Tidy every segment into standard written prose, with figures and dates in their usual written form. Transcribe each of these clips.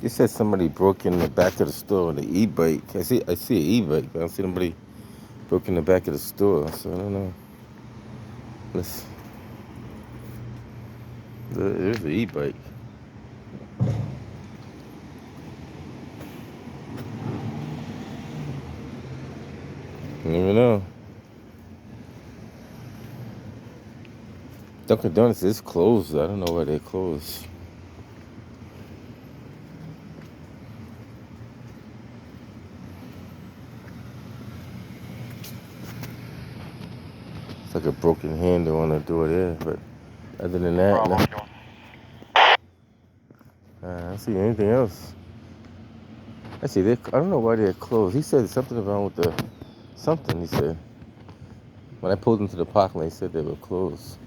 It said somebody broke in the back of the store on the e-bike. I see an e-bike, but I don't see nobody broke in the back of the store, so I don't know. There's the e-bike. You never know. Dunkin Donuts is closed. I don't know why they're closed. It's like a broken handle on the door there, but other than that, no. I don't see anything else. Actually, I don't know why they're closed. He said something wrong with something, he said. When I pulled into the parking lot, he said they were closed.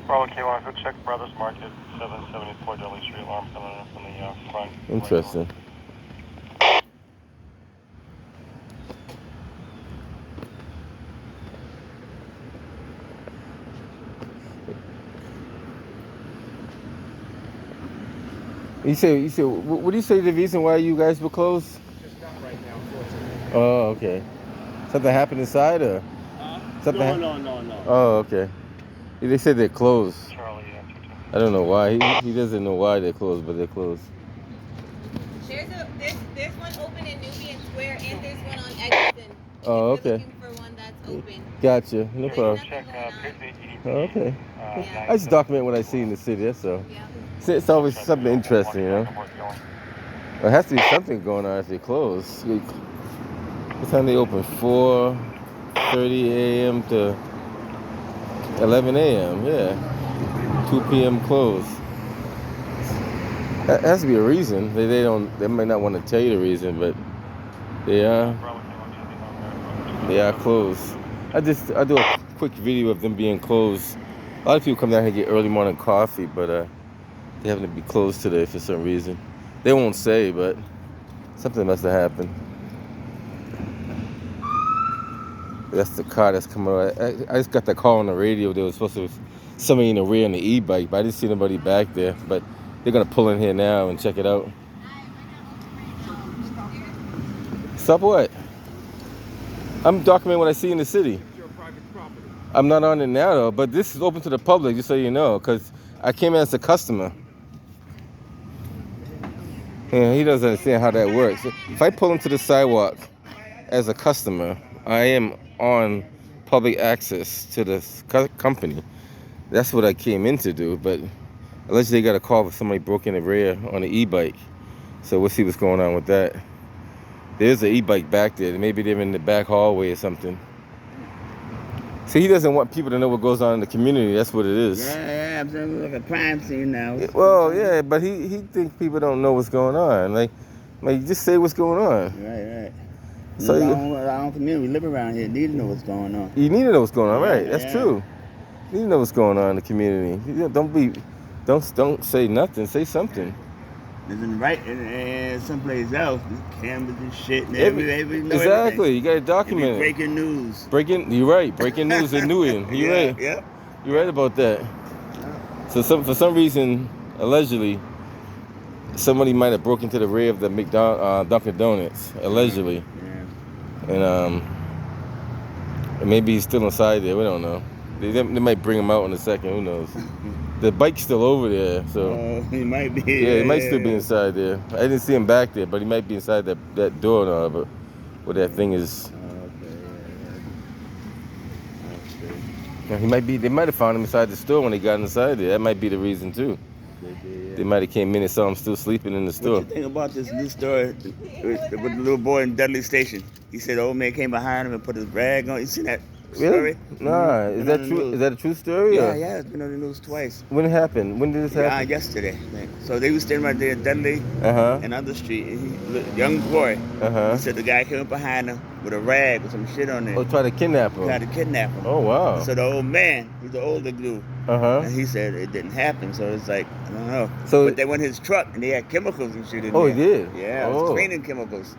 Bravo K1, go check Brothers Market, 774 Dudley Street, alarm coming in from the front. Interesting. You said, what do you say the reason why you guys were closed? Just not right now, unfortunately. Oh, okay. Something happened inside, or? No. Oh, okay. They said they're closed. Charlie, I don't know why. He doesn't know why they're closed, but they're closed. There's one open in Nubian Square, and there's one on Eggleston. Oh, if you're okay. looking for one that's open. Gotcha. No problem. check Oh, okay. I just document what I see in the city, that's all. Yeah. It's always something interesting, you know? There has to be something going on if they close. What time they open? 4:30 a.m. to 11 a.m. Yeah. 2 p.m. close. That has to be a reason. They might not want to tell you the reason, but they are closed. I do a quick video of them being closed. A lot of people come down here and get early morning coffee, but they happen to be closed today for some reason. They won't say, but something must have happened. That's the car that's coming out. I just got that call on the radio. There was supposed to be somebody in the rear on the e-bike, but I didn't see nobody back there. But they're going to pull in here now and check it out. Stop what? I'm documenting what I see in the city. It's your private property. I'm not on it now, though, but this is open to the public, just so you know, because I came in as a customer. Yeah, he doesn't understand how that works. If I pull into the sidewalk as a customer, I am on public access to the company. That's what I came in to do, but allegedly they got a call for somebody broke in the rear on an e-bike. So we'll see what's going on with that. There's an e-bike back there. Maybe they're in the back hallway or something. See, he doesn't want people to know what goes on in the community. That's what it is. Yeah, absolutely, like a crime scene now. Well, yeah, but he thinks people don't know what's going on. Like just say what's going on. Right. So our own community, we live around here, need to know what's going on. You need to know what's going on, right? That's Yeah. true. You need to know what's going on in the community. Don't say nothing. Say something. Isn't right and someplace else, cameras and shit. And every Exactly. everything. You got to document it. Breaking news. You're right. Breaking news in Newark. You're right. Yeah. You're right about that. So for some reason, allegedly, somebody might have broken into the rear of the Dunkin Donuts. Allegedly. Yeah. And maybe he's still inside there. We don't know. They might bring him out in a second. Who knows? The bike's still over there, so He might be. yeah, he might still be inside there. I didn't see him back there, but he might be inside that door now, but where that thing is. Okay. He might be. They might have found him inside the store when they got inside there. That might be the reason too. They might have came in and saw him still sleeping in the store. What you think about this new story with the little boy in Dudley Station? He said the old man came behind him and put his rag on. You seen that story? Nah, is that true? Is that a true story? Yeah, or? yeah, it's been on the news twice. When it happened? When did this happen? Yesterday. So they was standing right there at Dudley and on the street. And young boy. He said the guy came up behind him with a rag with some shit on it. Oh, tried to kidnap him. Tried to kidnap him. Oh wow. So the old man, he's the older dude. And he said it didn't happen. So it's like I don't know. So but they went in his truck and they had chemicals and shit in there. Oh, he did. Yeah, it was cleaning chemicals.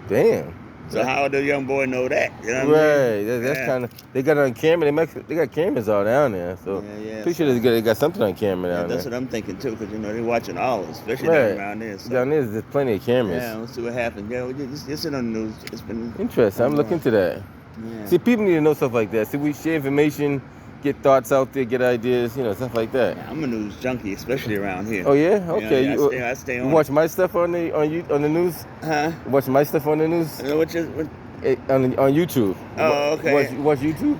Damn. So how the young boy know that? You know what I mean? Right. That's kind of. They got it on camera. They got cameras all down there. So pretty sure they got something on camera down there. That's what I'm thinking too, because they're watching all, especially Right. down around there. So. Down there's plenty of cameras. Yeah, we'll see what happens. Yeah, it's in on the news. It's been interesting. I'm looking into that. Yeah. See, people need to know stuff like that. See, we share information, get thoughts out there, get ideas, stuff like that. Yeah, I'm a news junkie, especially around here. Oh yeah, okay. Yeah, I stay on. You watch my stuff on the news? Huh? You watch my stuff on the news? On YouTube. Oh, okay. You watch YouTube?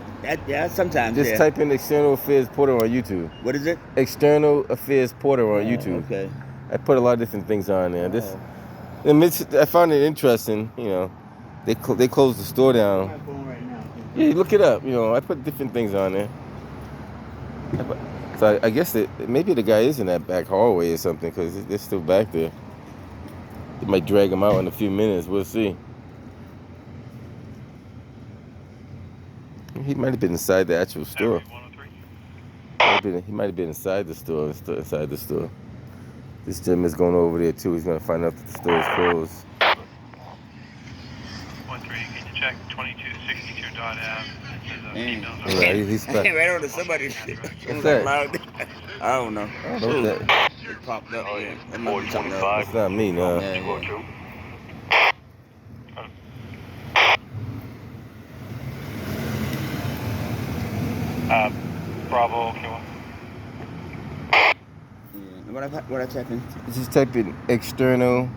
Yeah, sometimes. Just type in External Affairs Porter on YouTube. What is it? External Affairs Porter on YouTube. Okay. I put a lot of different things on there. I found it interesting. They closed the store down. I'm going right now. Yeah, look it up. I put different things on there. So I guess maybe the guy is in that back hallway or something, because they're still back there. They might drag him out in a few minutes. We'll see. He might have been inside the actual store. He might have been inside the store. This gym is going over there too. He's going to find out that the store is closed. 13, can you check 2262 Dot Ave? Yeah, he's back. Right on to somebody's shit. What's that? I don't know. I don't know what that. It popped up. Yeah. That might be something else. It's not me, no. Bravo, Q1. Yeah. What I type in? Just type in external.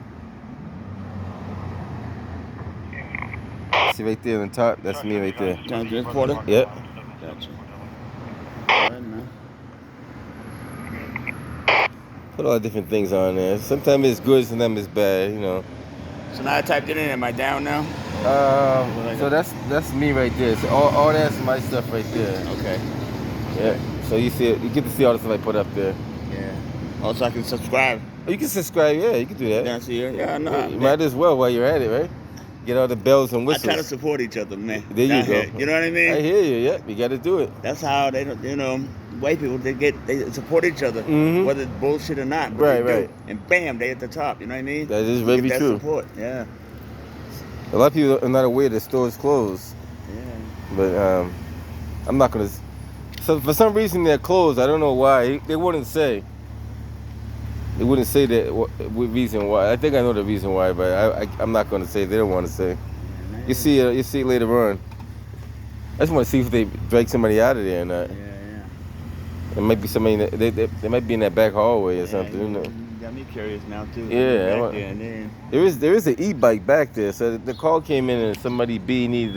See right there on the top? That's me right there. John James Porter? Yep. Gotcha. All right, man. Put a lot of different things on there. Sometimes it's good, sometimes it's bad, So now I typed it in. Am I down now? So that's me right there. So all that's my stuff right there. Okay. Yeah. So you see it. You get to see all the stuff I put up there. Yeah. Also, I can subscribe. Oh, you can subscribe. Yeah, you can do that. Yeah, see it. Yeah, I know. You might as well while you're at it, right? Get all the bells and whistles. I try to support each other, man. There you go. You know what I mean? I hear you. Yeah, you got to do it. That's how they don't. White people they support each other, whether it's bullshit or not. But Right, they right. do. And bam, they at the top. You know what I mean? That is You very get that true. Support. Yeah. A lot of people are not aware the store is closed. Yeah. But I'm not gonna. So for some reason they're closed. I don't know why. They wouldn't say. They wouldn't say that reason why. I think I know the reason why, but I'm not gonna say. They don't want to say. You see it later on. I just want to see if they drag somebody out of there or not. Yeah. It might be somebody. They might be in that back hallway or something. You got me curious now too. Yeah. Back there and then. There is an e-bike back there. So the call came in and somebody needed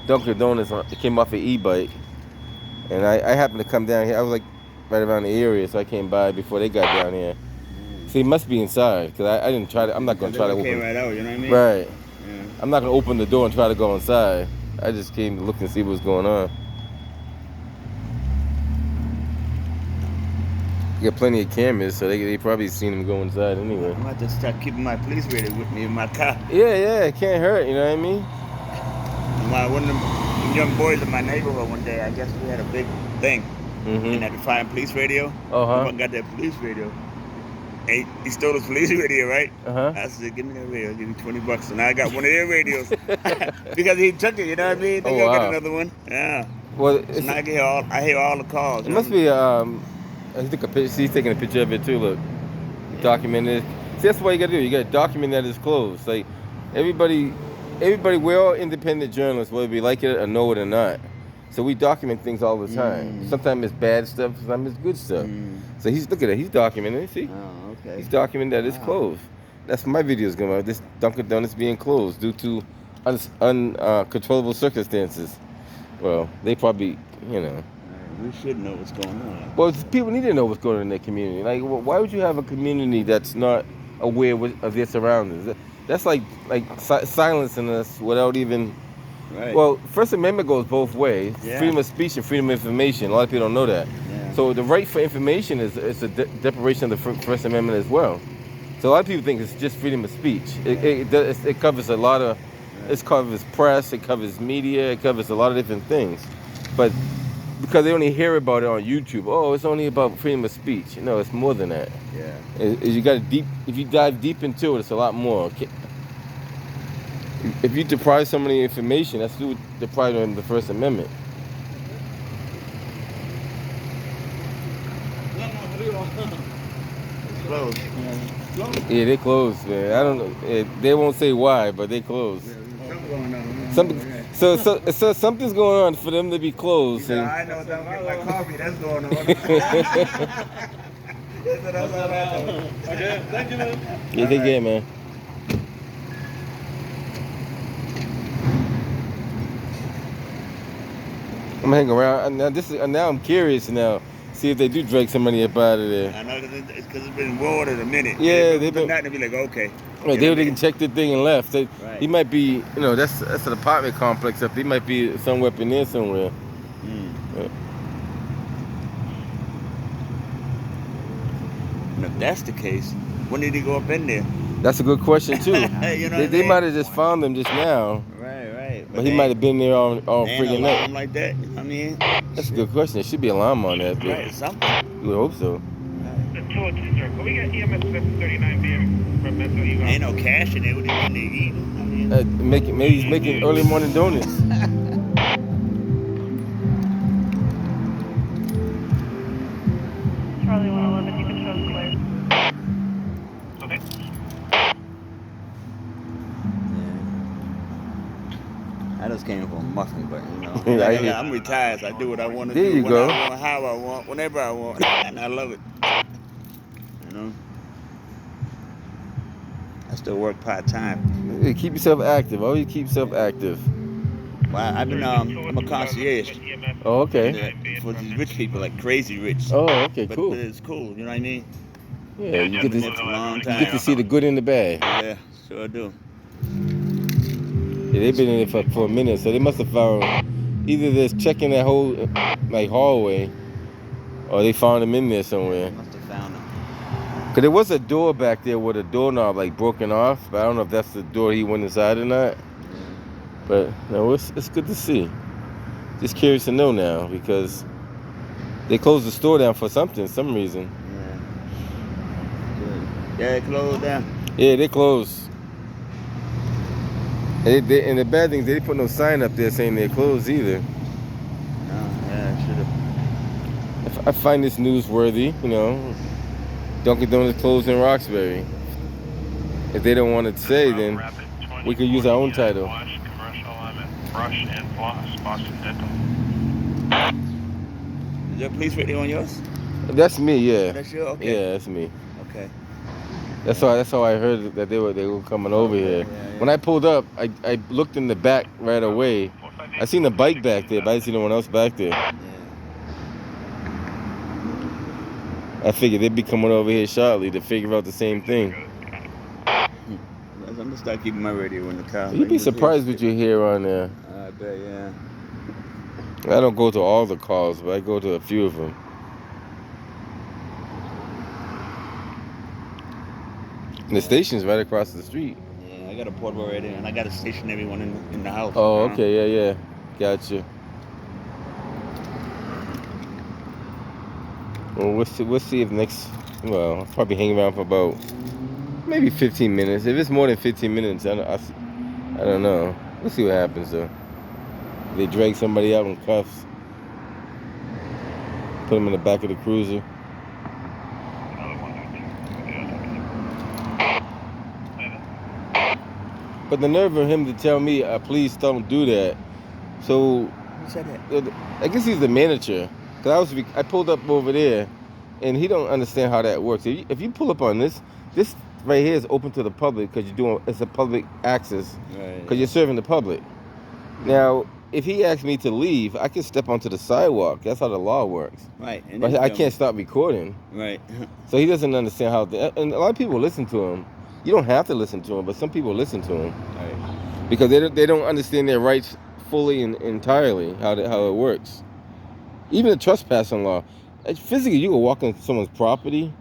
Dunkin Donuts. It came off an e-bike, and I happened to come down here. I was like right around the area, so I came by before they got down here. So he must be inside, because I didn't try to. I'm not gonna try to open. Came right out. You know what I mean? Right. Yeah. I'm not gonna open the door and try to go inside. I just came to look and see what's going on. You got plenty of cameras, so they probably seen him go inside anyway. I'm about to start keeping my police radio with me in my car. Yeah, it can't hurt. You know what I mean? One of them young boys in my neighborhood one day, I guess we had a big thing. And had to find police radio. I got that police radio. And he stole his police radio, right? I said, give me that radio, I'll give you $20. So now I got one of their radios. Because he took it, you know what I mean? They go get another one. Yeah. Well, so now I hear all the calls. It must be he's taking a picture of it too, look. Document it. See, that's what you gotta do. You gotta document that it's closed. Like everybody, we're all independent journalists, whether we like it or know it or not. So we document things all the time. Sometimes it's bad stuff, sometimes it's good stuff. So look at it, he's documenting it, see? Oh, okay. He's documenting that it's closed. That's my video's going on. This Dunkin Donuts being closed due to uncontrollable circumstances. Well, they probably, We should know what's going on. Well, people need to know what's going on in their community. Like, why would you have a community that's not aware of their surroundings? That's like silencing us without even. Right. Well, First Amendment goes both ways. Yeah. Freedom of speech and freedom of information. A lot of people don't know that. Yeah. So the right for information is a deprivation of the First Amendment as well. So a lot of people think it's just freedom of speech. It covers a lot of. It covers press. It covers media. It covers a lot of different things. But because they only hear about it on YouTube, it's only about freedom of speech. No, it's more than that. Yeah. You got if you dive deep into it, it's a lot more. If you deprive somebody of information, that's still depriving them of the First Amendment. It's closed. Yeah, they closed, man. I don't know. They won't say why, but they closed. Something going on. So something's going on for them to be closed. Yeah, I know. Don't get my coffee. That's going on. That's all I know. Okay, thank you, man. Yeah, they get, man. I'm gonna hang around. Now I'm curious now. See if they do drag somebody up out of there. I know because it's been watered a minute. Yeah, they've been nothing to be like, okay. Right, they can check the thing and left. Right. He might be, that's an apartment complex up. He might be somewhere up in there somewhere. Yeah. And if that's the case, when did he go up in there? That's a good question too. They might have just found him just now. Right. But he might have been there all freaking night. Like that. You know what I mean? That's a good question. There should be an alarm on that. Right, something. You would hope so. The 202, sir. Can we get EMS 39B from Metro Eagle? Ain't no cash in there. What do you need to eat? I mean, Maybe he's making early morning donuts. Charlie 111, you can show clear. Okay. I just came from a muffin, but I'm retired, so I do what I want to There do. you When go. I want, how I want, whenever I want, and I love it. I still work part-time. Hey, keep yourself active. Always keep yourself active. Well, I'm a concierge. Oh, okay. For these rich people, like crazy rich. Oh, okay, cool. But it's cool, you know what I mean? Yeah, you Been there for a long time. you get to see the good and the bad. Yeah, sure do. Yeah, they've been in there for a minute, so they must have found either they're checking that whole hallway, or they found him in there somewhere. Must have found him. Cause there was a door back there with a doorknob broken off, but I don't know if that's the door he went inside or not. But no, it's good to see. Just curious to know now because they closed the store down for some reason. Yeah, it closed down. Yeah, they closed. And the bad thing is they didn't put no sign up there saying they're closed either. No, yeah, I should have. I find this newsworthy, Dunkin Donuts closed in Roxbury. If they don't want to say, then we could use our own title. Commercial, Brush and Floss, Boston Dental. Is there a police radio on yours? That's me, yeah. That's you? Okay. Yeah, that's me. Okay. That's how I heard that they were coming over here. Yeah. When I pulled up, I looked in the back right away. I seen the bike back there, but I didn't see no one else back there. Yeah. I figured they'd be coming over here shortly to figure out the same thing. I'm gonna start keeping my radio in the car. You'd be surprised what you hear on there. I bet, yeah. I don't go to all the calls, but I go to a few of them. And the station's right across the street. Yeah, I got a portable radio, and I got a stationary one in the house. Oh, okay, yeah. Gotcha. Well, we'll see if I'll probably hang around for about maybe 15 minutes. If it's more than 15 minutes, I don't know. We'll see what happens though. They drag somebody out in cuffs, put them in the back of the cruiser. But the nerve of him to tell me, please don't do that. So, Who said that? I guess he's the manager. Cause I pulled up over there, and he don't understand how that works. If you pull up on this right here is open to the public because it's a public access. Right. Because you're serving the public. Now, if he asks me to leave, I can step onto the sidewalk. That's how the law works. Right. And But I can't stop recording. Right. So he doesn't understand and a lot of people listen to him. You don't have to listen to him, but some people listen to him Right. because they don't understand their rights fully and entirely how it works. Even the trespassing law, physically you can walk on someone's property,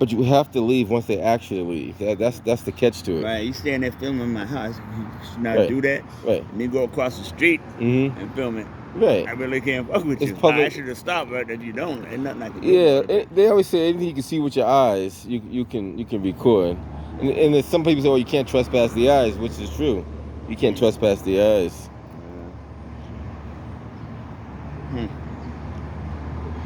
but you have to leave once they actually leave. That's the catch to it. Right. You stand there filming my house. You should not Right. do that. Right. And then go across the street Mm-hmm. and film it. Right. I really can't fuck with It's you. public- I should have stopped, but if you don't, ain't nothing I can do. Yeah, they always say anything you can see with your eyes, you can record. And there's some people say, oh, you can't trespass the eyes, which is true. You can't trespass the eyes.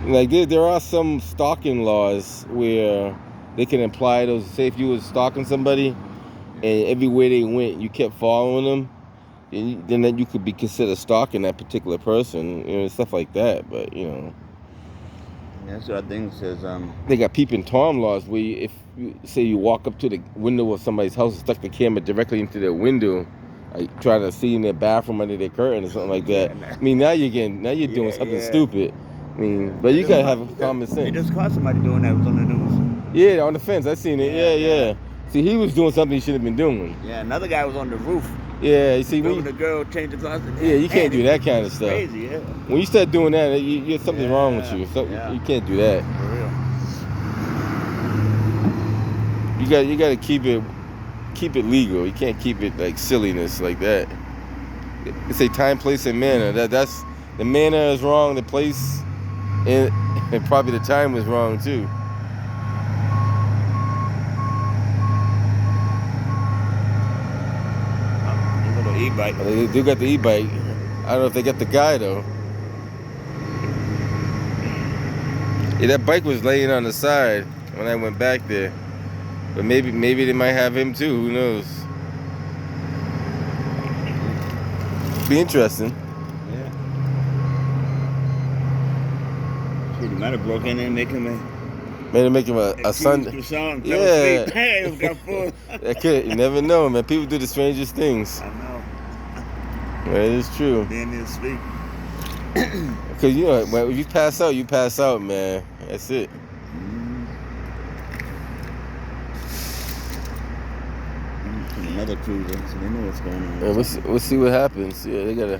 Like there are some stalking laws where they can apply those. Say if you was stalking somebody, and everywhere they went, you kept following them, then you could be considered stalking that particular person, stuff like that. But That's what I think says. they got peeping Tom laws where if you say you walk up to the window of somebody's house and stuck the camera directly into their window, like trying to see in their bathroom under their curtain or something like that. I mean, now you're doing something stupid. I mean, but you gotta have common sense. They just caught somebody doing that. It was on the news. Yeah, on the fence. I seen it. Yeah. See, he was doing something he shouldn't have been doing. Yeah, another guy was on the roof. Yeah, you see, when the girl changed the closet. Yeah, you can't do that kind of stuff. Crazy, yeah. When you start doing that, something's wrong with you. You can't do that. For You real. got to keep it legal. You can't keep it like silliness like that. They say time, place, and manner. That's the manner is wrong. The place and probably the time was wrong too. E-bike. They do got the e-bike. I don't know if they got the guy though. Yeah, that bike was laying on the side when I went back there. But maybe they might have him too. Who knows? Be interesting. Yeah. He might have broke in there and make him a Sunday. Yeah. You never know, man. People do the strangest things. I know. That is true. Then they'll speak. Because, when you pass out, man. That's it. Another cruiser, so they know what's going on. Yeah, we'll see what happens. Yeah,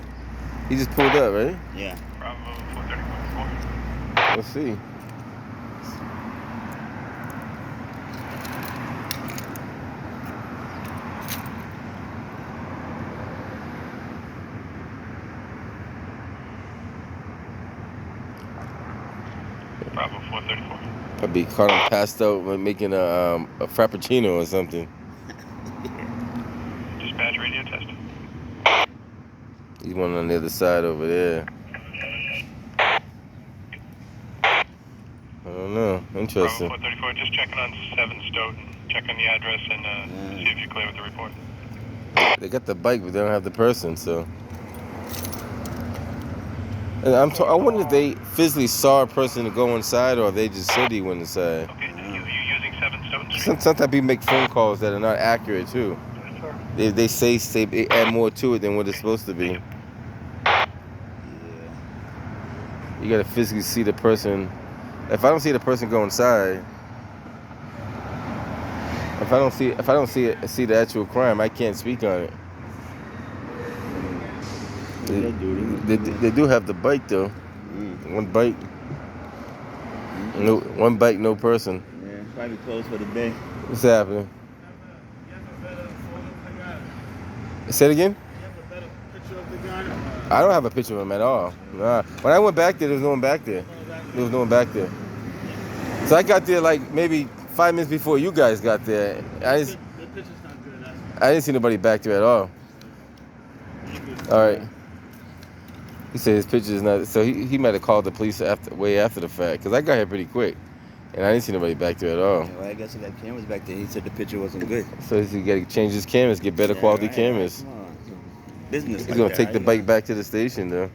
he just pulled up, right? Yeah. Bravo 430.4. Let's see. Bravo 434. Probably caught him passed out making a frappuccino or something. Dispatch radio test. He's one on the other side over there. I don't know. Interesting. Bravo 434, just checking on 7 Stoughton. Checking the address and see if you're clear with the report. They got the bike, but they don't have the person, so. And I wonder if they physically saw a person go inside or if they just said he went inside. Okay, you using 7 Stoughton Street? Sometimes people make phone calls that are not accurate, too. They say they add more to it than what it's supposed to be. You gotta physically see the person. If I don't see the person go inside, if I don't see the actual crime, I can't speak on it. They do have the bike though. One bike. One bike, no person. Yeah, probably closed for the day. What's happening? Say it again? I don't have a picture of him at all. Nah. When I went back there, there was no one back there. So I got there like maybe 5 minutes before you guys got there. I didn't see nobody back there at all. All right. He said his picture is not. So he might have called the police way after the fact because I got here pretty quick, and I didn't see nobody back there at all. Yeah, well, I guess he got cameras back there. He said the picture wasn't good. So he got to change his cameras, get better quality cameras. Come on. Business. He's gonna take the bike back to the station though.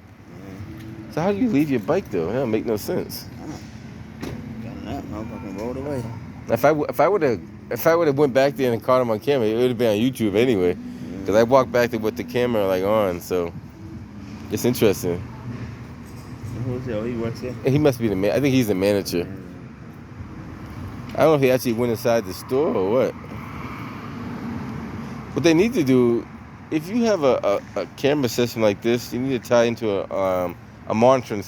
So how do you leave your bike though? That don't make no sense. Got that motherfucking rolled away. If I would have went back there and caught him on camera, it would have been on YouTube anyway. Because I walked back there with the camera like on, so it's interesting. Who's he? Oh, he works there. He must be the man. I think he's the manager. I don't know if he actually went inside the store or what. What they need to do, if you have a camera system like this, you need to tie into a monitoring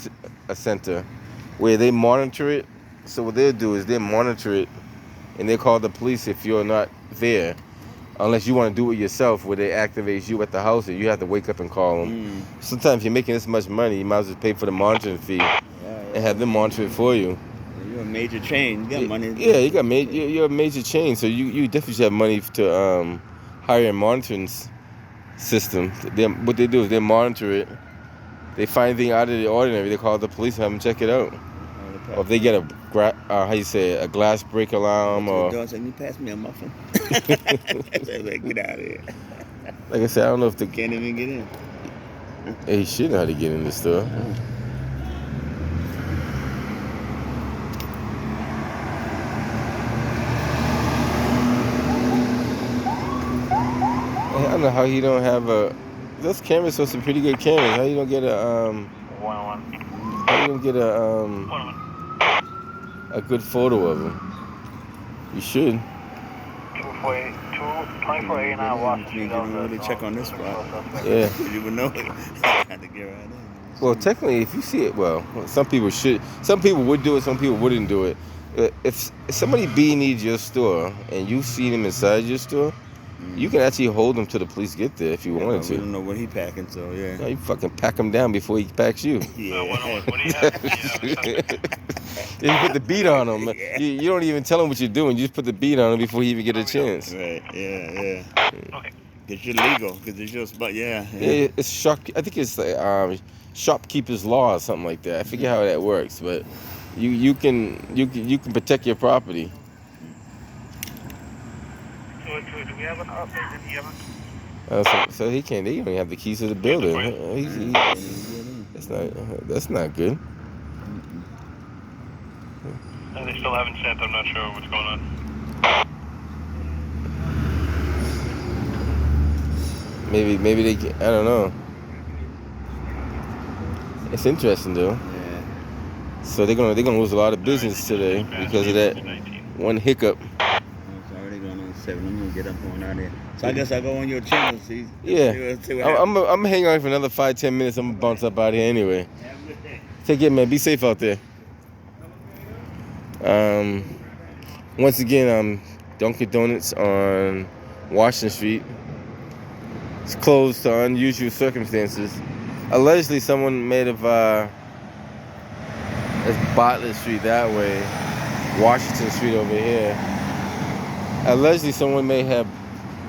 center where they monitor it. So what they'll do is they monitor it and they call the police if you're not there. Unless you want to do it yourself where they activate you at the house and you have to wake up and call them. Sometimes you're making this much money, you might as well pay for the monitoring fee and have them monitor it for you. You're a major chain. You got money. Yeah, you're a major chain, so you definitely should have money to hire monitoring system. What they do is they monitor it. They find anything out of the ordinary. They call the police, have them check it out. Or if they get a glass break alarm, or Can you pass me a muffin? Get out of here. like I said, I don't know if the Can't even get in. he should know how to get in the store. I don't know how he don't have those cameras are some pretty good cameras. How you don't get a 101. how you don't get a good photo of him? You should. 2489 Washington Street. Really check on this spot. Yeah. You would know it. Had to get right in. Well, technically, if you see it, well, some people should. Some people would do it. Some people wouldn't do it. If somebody needs your store and you see them inside your store, you can actually hold them till the police get there if you wanted to. We don't know what he packing, so yeah. No, you fucking pack him down before he packs you. Yeah. What do you have? You put the beat on him. You don't even tell him what you're doing. You just put the beat on him before he even get a chance. Right. Yeah. Okay. Cause you're legal. Cause it's your spot. Yeah. Yeah, it's I think it's shopkeeper's law or something like that. I forget how that works, but you can protect your property. Do we have an update in the So he can't. They don't even have the keys to the building. That's not good. And they still haven't sent. I'm not sure what's going on. Maybe they can, I don't know. It's interesting though. Yeah. So they're gonna lose a lot of business today because of that one hiccup. It's already going on 7. I'm gonna get up on out there. So I guess I go on your channel, see. Yeah. See what I'm gonna hang on for another 5-10 minutes. I'm gonna bounce up out here anyway. Take care, man. Be safe out there. Once again, Dunkin Donuts on Washington Street. It's closed to unusual circumstances. Allegedly, someone may have it's Bartlett Street that way, Washington Street over here. Allegedly, someone may have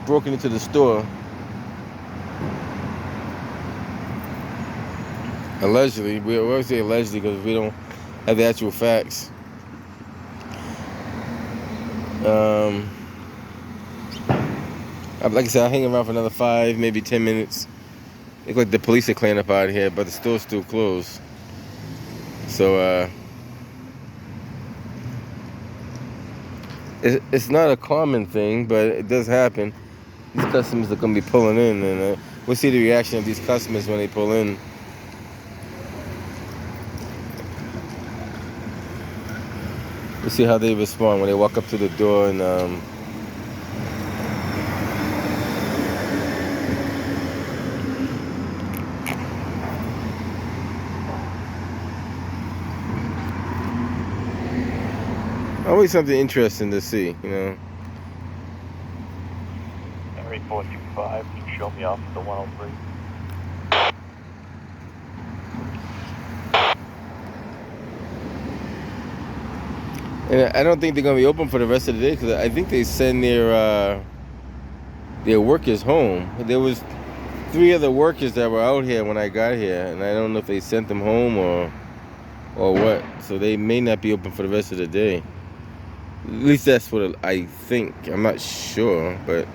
broken into the store. Allegedly, we always say allegedly because we don't have the actual facts. Like I said, I'll hang around for another 5, maybe 10 minutes. Look like the police are cleaning up out here, but the store's still closed. So, it's not a common thing, but it does happen. These customers are going to be pulling in, and we'll see the reaction of these customers when they pull in. We'll see how they respond when they walk up to the door and always something interesting to see, you know. Henry 425, can you show me off the 103? And I don't think they're gonna be open for the rest of the day because I think they send their workers home. There was 3 other workers that were out here when I got here, and I don't know if they sent them home or what. So they may not be open for the rest of the day. At least that's what I think. I'm not sure, but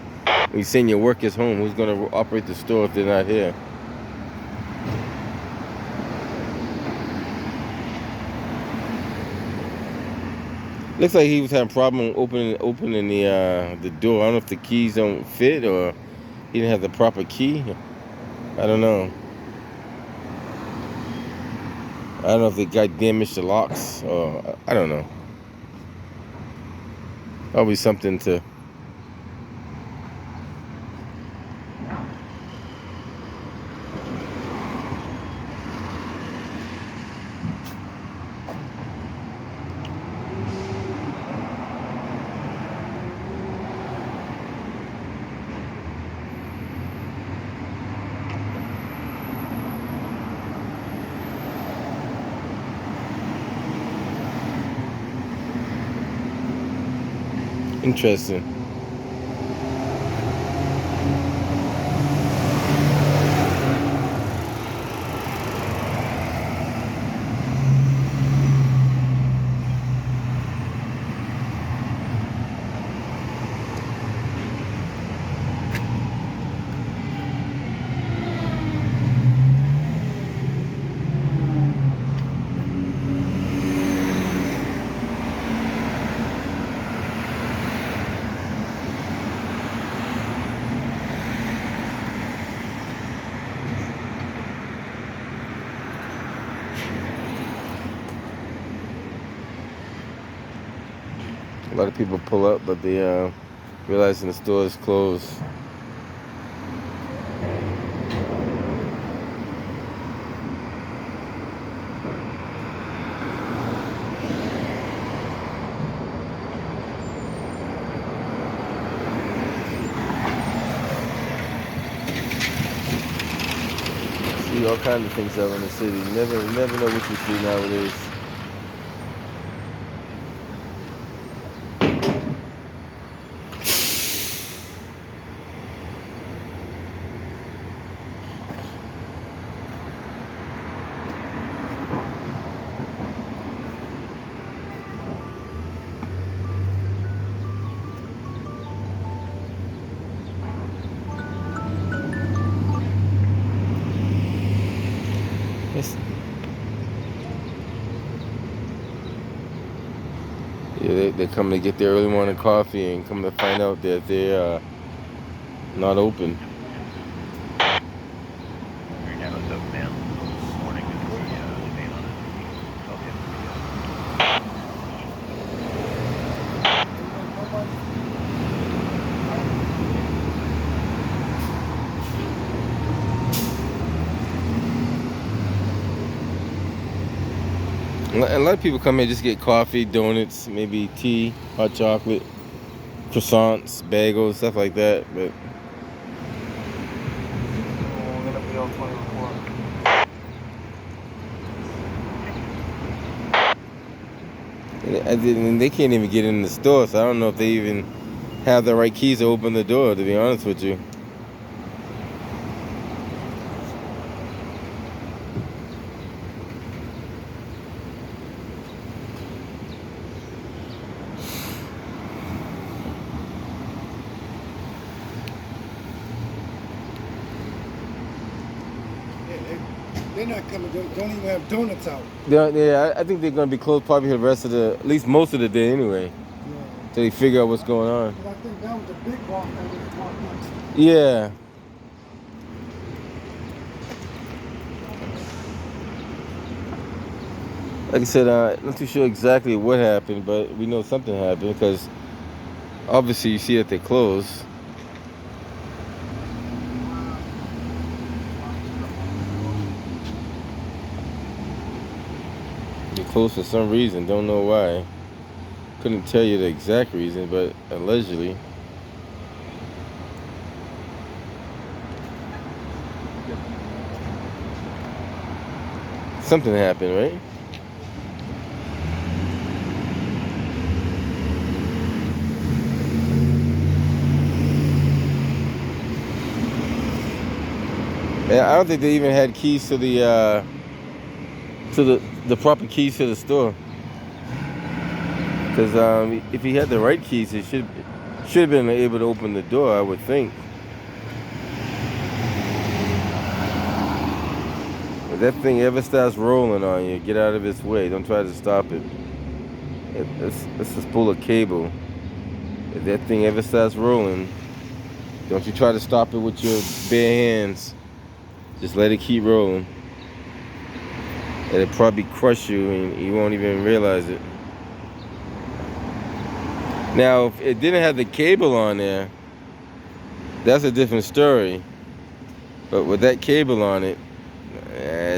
when you send your workers home, who's gonna operate the store if they're not here? Looks like he was having a problem opening the door. I don't know if the keys don't fit or he didn't have the proper key. I don't know. I don't know if the guy damaged the locks or I don't know. Probably something to. Interesting. lot of people pull up, but they realizing the store is closed. See all kinds of things out in the city. You never know what you see nowadays. Yeah, they come to get their early morning coffee and come to find out that they're not open. And a lot of people come here just get coffee, donuts, maybe tea, hot chocolate, croissants, bagels, stuff like that. But and they can't even get in the store, so I don't know if they even have the right keys to open the door, to be honest with you. They're not coming. Don't even have donuts out. Yeah, I think they're gonna be closed probably the rest of at least most of the day anyway. Yeah. Till they figure out what's going on. But I think that was a big walk that was walked up. Yeah. Like I said, not too sure exactly what happened, but we know something happened because obviously you see that they closed. They closed for some reason, don't know why. Couldn't tell you the exact reason, but allegedly. Something happened, right? Yeah, I don't think they even had keys to the proper keys to the store. Because if he had the right keys, he should have been able to open the door, I would think. If that thing ever starts rolling on you, get out of its way. Don't try to stop it. It's a spool of cable. If that thing ever starts rolling, don't you try to stop it with your bare hands. Just let it keep rolling. It'll probably crush you and you won't even realize it. Now, if it didn't have the cable on there, that's a different story. But with that cable on it,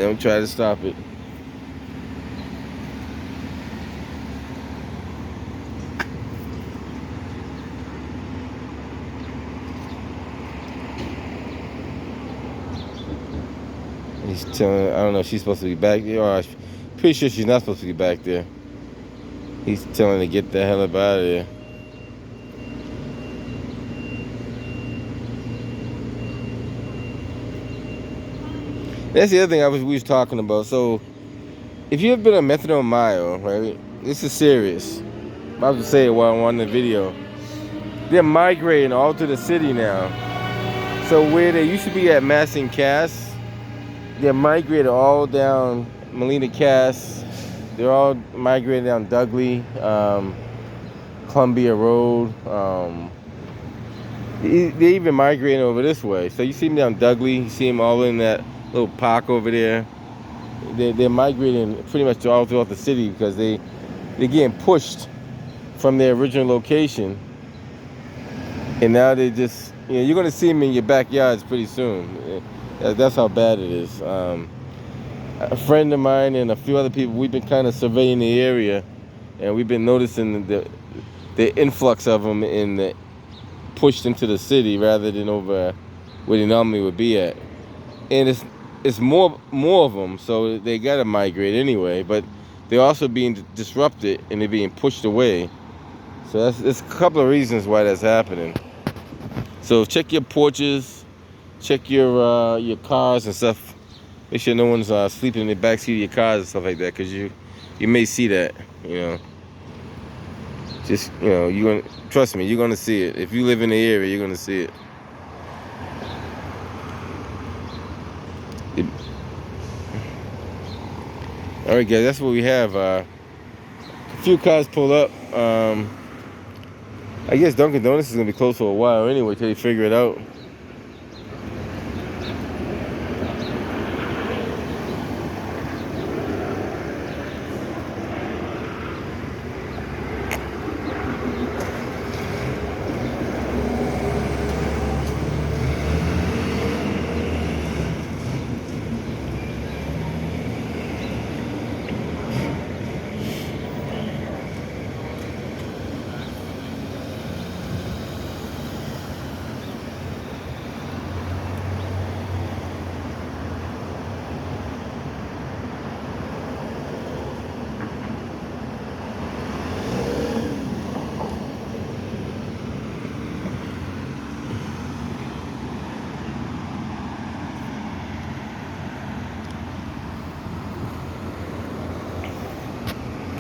don't try to stop it. He's telling, I don't know if she's supposed to be back there, or I'm pretty sure she's not supposed to be back there. He's telling her to get the hell up out of there. That's the other thing we was talking about. So, if you've been on methadone mile, right, this is serious. I'm about to say it while I'm on the video. They're migrating all to the city now. So where they used to be at Mass and Cass, they're migrated all down Molina Cass. They're all migrated down Dudley, Columbia Road. They even migrating over this way. So you see them down Dudley. You see them all in that little park over there. They're migrating pretty much all throughout the city because they're getting pushed from their original location, and now they just, you're going to see them in your backyards pretty soon. That's how bad it is. A friend of mine and a few other people, we've been kind of surveying the area, and we've been noticing the influx of them pushed into the city rather than over where they normally would be at. And it's more of them, so they got to migrate anyway, but they're also being disrupted and they're being pushed away. So there's a couple of reasons why that's happening. So check your porches, check your cars and stuff. Make sure no one's sleeping in the backseat of your cars and stuff like that, because you may see that. Just trust me, you're gonna see it. If you live in the area, you're gonna see it. All right, guys, that's what we have. A few cars pulled up. I guess Dunkin Donuts is gonna be closed for a while anyway till they figure it out.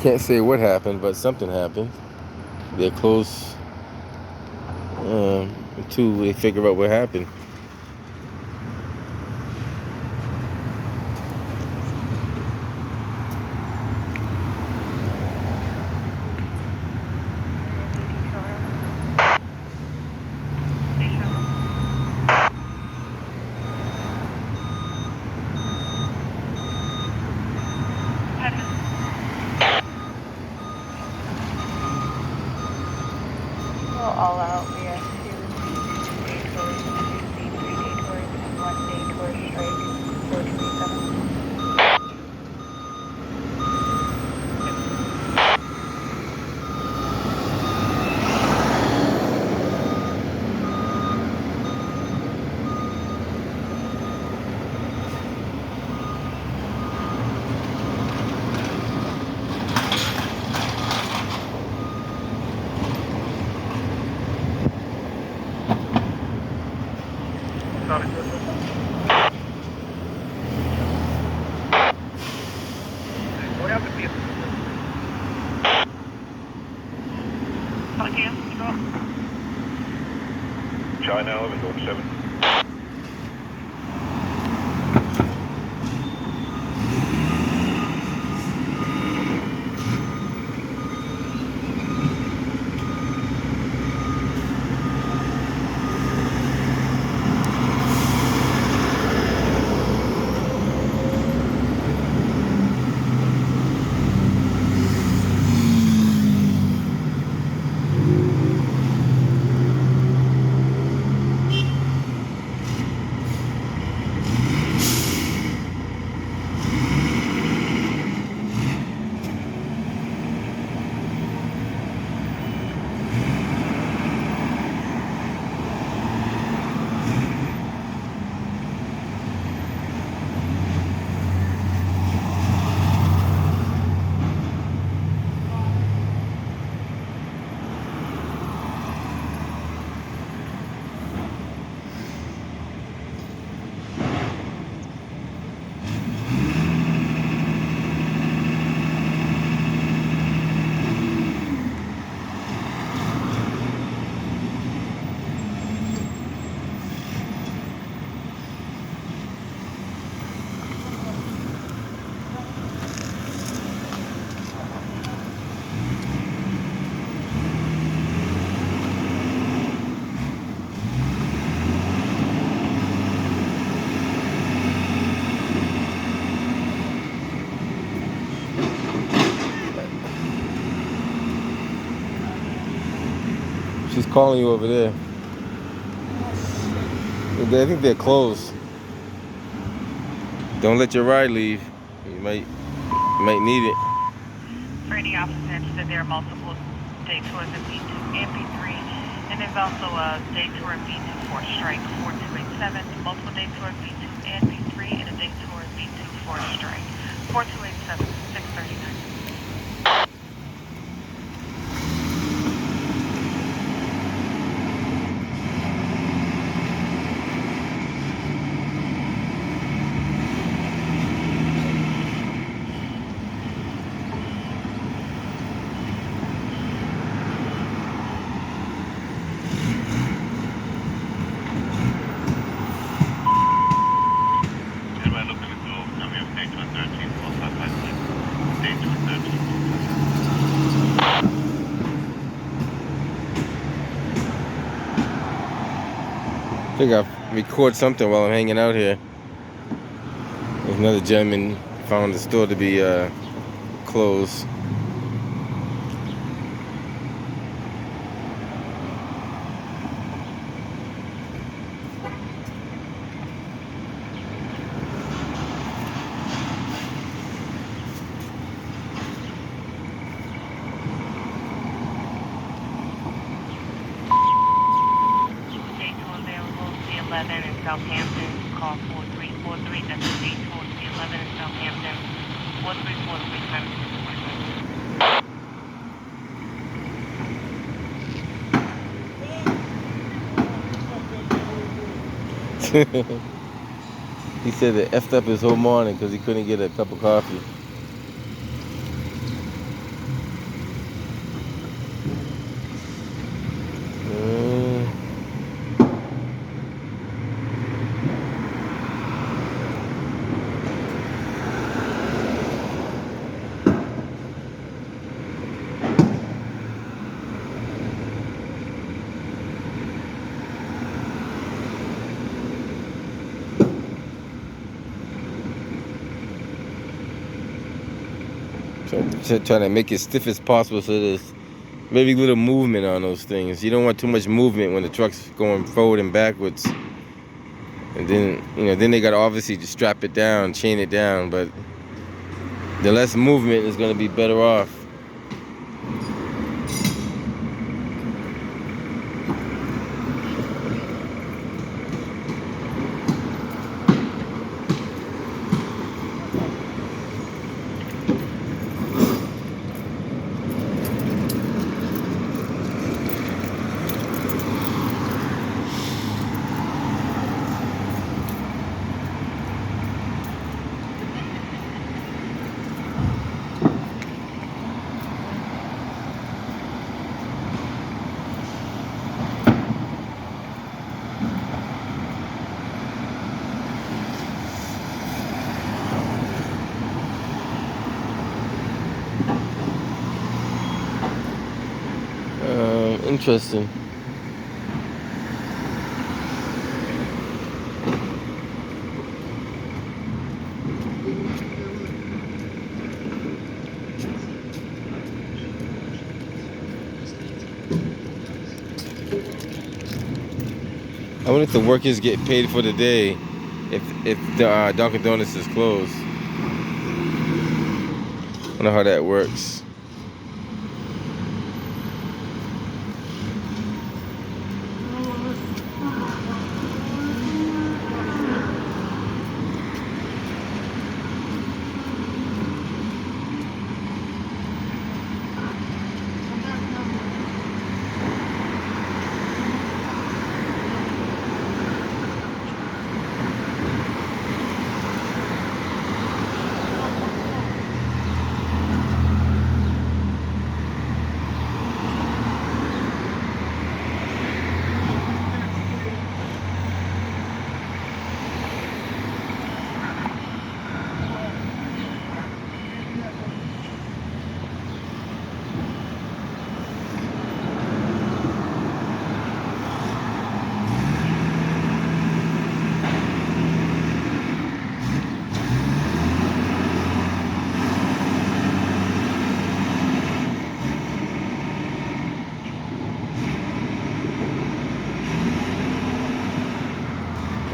Can't say what happened, but something happened. They're closed until they figure out what happened. All out, we have 2 detours, 3 detours, and 1 detour strike, 427. China 11, going 7. She's calling you over there. I think they're closed. Don't let your ride leave. You might need it. For any officers interested, there are multiple day tours of B2 and B3, and there's also a day tour of B2 for strike 4287, multiple day tour of B2 and B3, and a day tour of B2 for strike 4287, 639. I think I'll record something while I'm hanging out here. There's another gentleman found the store to be closed. In Southampton, call 4343. That's the day tour to the 11 in Southampton. 4345. He said it effed up his whole morning because he couldn't get a cup of coffee. Trying to make it stiff as possible so there's very little movement on those things. You don't want too much movement when the truck's going forward and backwards. And then, then they got to obviously just strap it down, chain it down. But the less movement is going to be better off. Interesting. I wonder if the workers get paid for the day if the Dunkin Donuts is closed. I wonder how that works.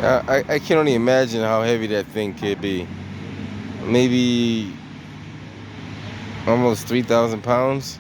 I can only imagine how heavy that thing could be. Maybe almost 3,000 pounds.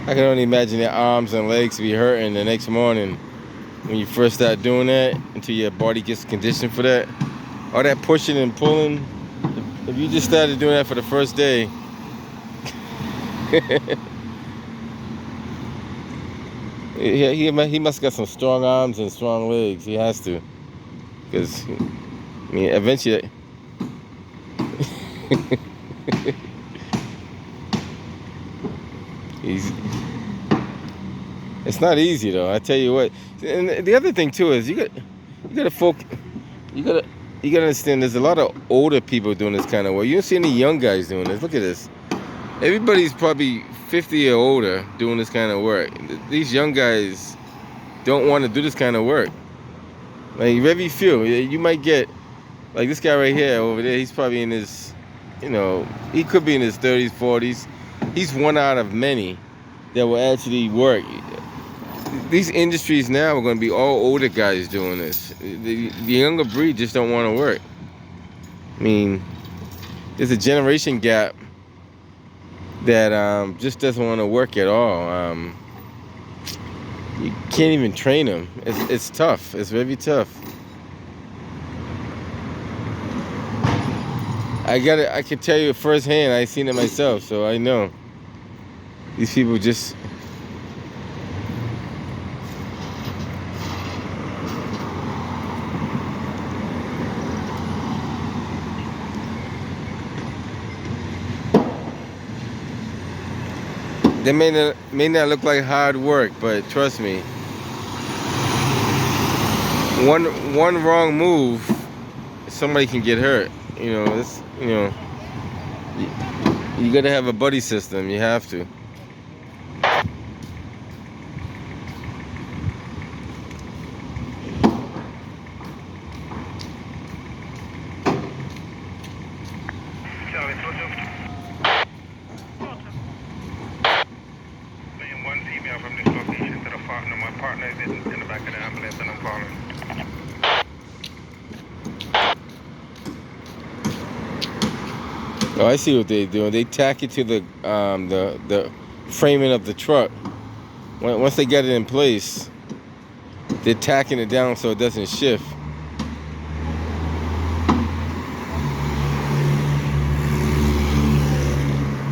I can only imagine your arms and legs be hurting the next morning when you first start doing that until your body gets conditioned for that. All that pushing and pulling. If you just started doing that for the first day, he must got some strong arms and strong legs. He has to, because I mean, eventually. He's. It's not easy though. I tell you what. And the other thing too is you gotta focus. You gotta understand. There's a lot of older people doing this kind of work. You don't see any young guys doing this. Look at this. Everybody's probably 50 or older doing this kind of work. These young guys don't want to do this kind of work. Like very few. You might get like this guy right here over there. He's probably in his, he could be in his 30s, 40s. He's one out of many that will actually work. These industries now are going to be all older guys doing this. The younger breed just don't want to work. I mean, there's a generation gap that just doesn't want to work at all. You can't even train them. It's tough. It's very tough. I can tell you firsthand. I seen it myself, so I know. These people just. They may not look like hard work, but trust me, one wrong move, somebody can get hurt. You gotta have a buddy system. You have to. Oh, I see what they're doing. They tack it to the framing of the truck. Once they get it in place, they're tacking it down so it doesn't shift.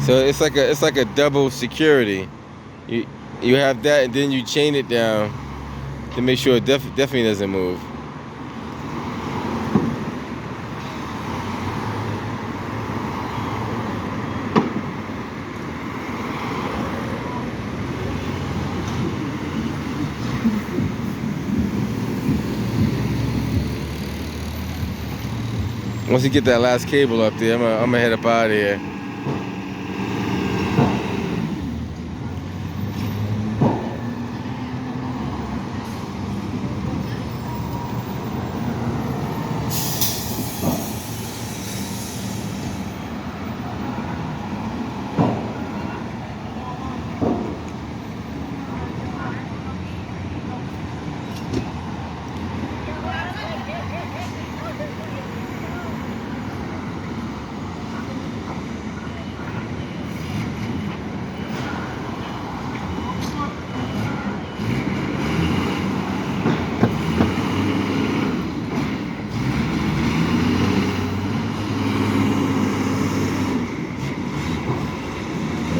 So it's like a double security. You have that, and then you chain it down to make sure it definitely doesn't move. Once you get that last cable up there, I'm gonna head up out of here.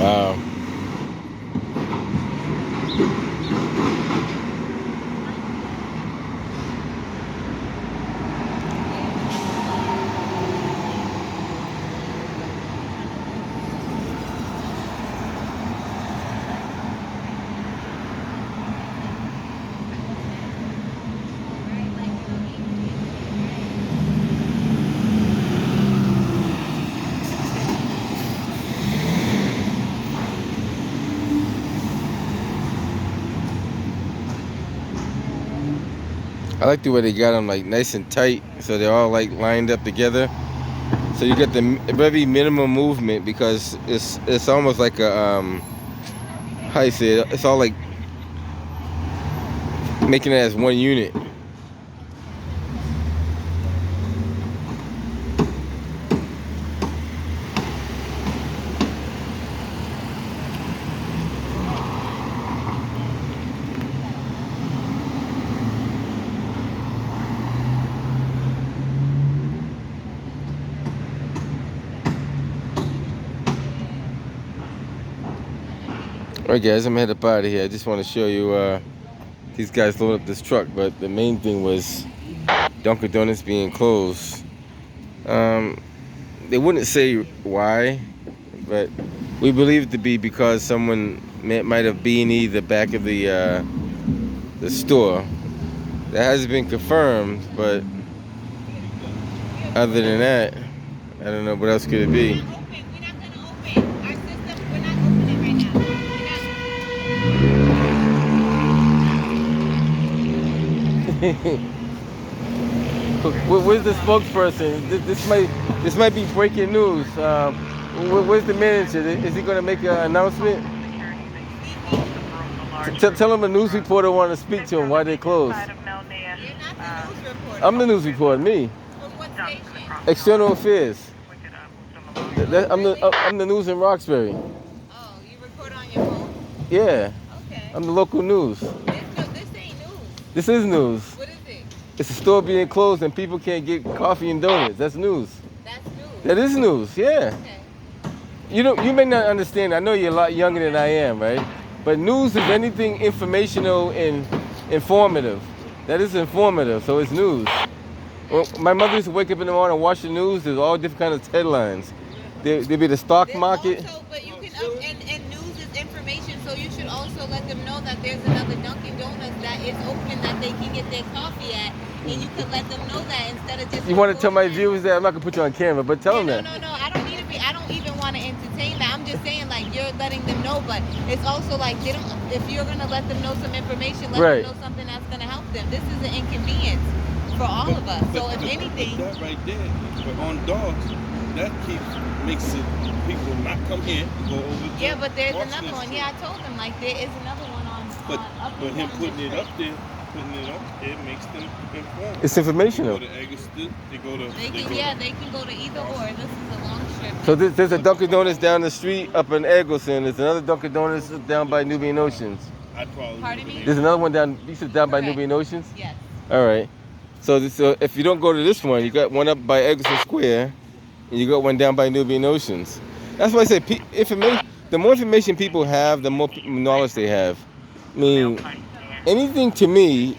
Wow. I like the way they got them like nice and tight, so they're all like lined up together. So you get the very minimum movement because it's almost like a how you say it? It's all like making it as one unit. Alright guys, I'm headed up out of here. I just want to show you these guys loading up this truck, but the main thing was Dunkin Donuts being closed. They wouldn't say why, but we believe it to be because someone might have beanied the back of the store. That hasn't been confirmed, but other than that, I don't know what else could it be. Where's the spokesperson? This might be breaking news. Where's the manager? Is he going to make an announcement? Tell him a news reporter want to speak to him why they closed. I'm the news reporter. Me. External Affairs. I'm the news in Roxbury. Oh, you record on your phone? Yeah. Okay. I'm the local news. This ain't news. This is news. What is it? It's a store being closed and people can't get coffee and donuts. That's news. That's news. That is news, yeah. Okay. You may not understand. I know you're a lot younger than I am, right? But news is anything informational and informative. That is informative, so it's news. Well, my mother used to wake up in the morning and watch the news. There's all different kinds of headlines. There'd be the stock There's market. Also, but you can and news is information, so you should also let them know that there's another Dunkin Donuts that is open that they can get their coffee at, and you can let them know that instead of just. You want to tell my viewers that? I'm not gonna put you on camera, but tell them that. No. I don't need to be. I don't even want to entertain that. I'm just saying, like, you're letting them know, but it's also like they don't. If you're gonna let them know some information, let them know something that's gonna help them. This is an inconvenience for all of us. So if anything, that right there, but on dogs, that makes it people not come here, go over. Yeah, but there's another one. Yeah, I told them like there is another one on. But him putting it up there makes them informed. It's informational. They go to They can go to either or. This is a long trip. So there's a Dunkin Donuts down the street up in Eggleston. There's another Dunkin Donuts down by Nubian Oceans. Pardon me? There's another one down. You said down by Nubian Oceans. Yes. All right. So if you don't go to this one, you got one up by Eggleston Square, and you got one down by Nubian Oceans. That's why I say information. The more information people have, the more knowledge they have. I mean, anything to me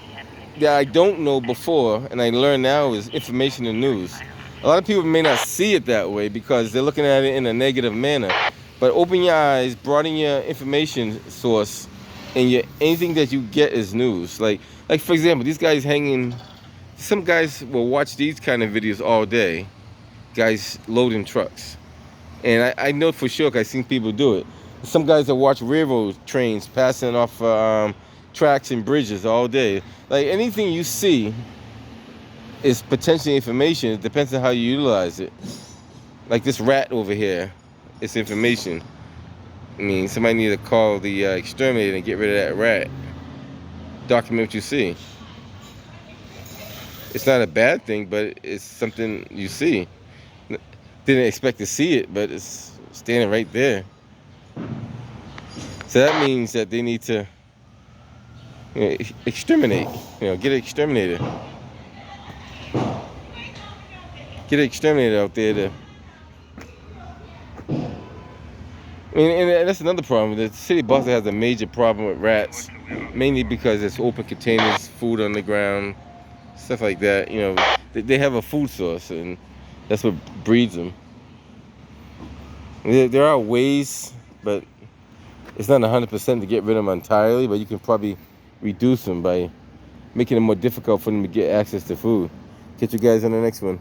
that I don't know before and I learn now is information and news. A lot of people may not see it that way because they're looking at it in a negative manner. But open your eyes, broaden your information source, and anything that you get is news. Like for example, these guys hanging. Some guys will watch these kind of videos all day. Guys loading trucks. And I know for sure because I've seen people do it. Some guys that watch railroad trains passing off tracks and bridges all day. Like anything you see is potentially information. It depends on how you utilize it. Like this rat over here, it's information. I mean, somebody need to call the exterminator and get rid of that rat. Document what you see. It's not a bad thing, but it's something you see. Didn't expect to see it, but it's standing right there. So that means that they need to exterminate. Get an exterminator. Get an exterminator out there I mean, and that's another problem. The city of Boston has a major problem with rats, mainly because it's open containers, food on the ground, stuff like that. You know, they have a food source, and that's what breeds them. There are ways, but it's not 100% to get rid of them entirely, but you can probably reduce them by making it more difficult for them to get access to food. Catch you guys on the next one.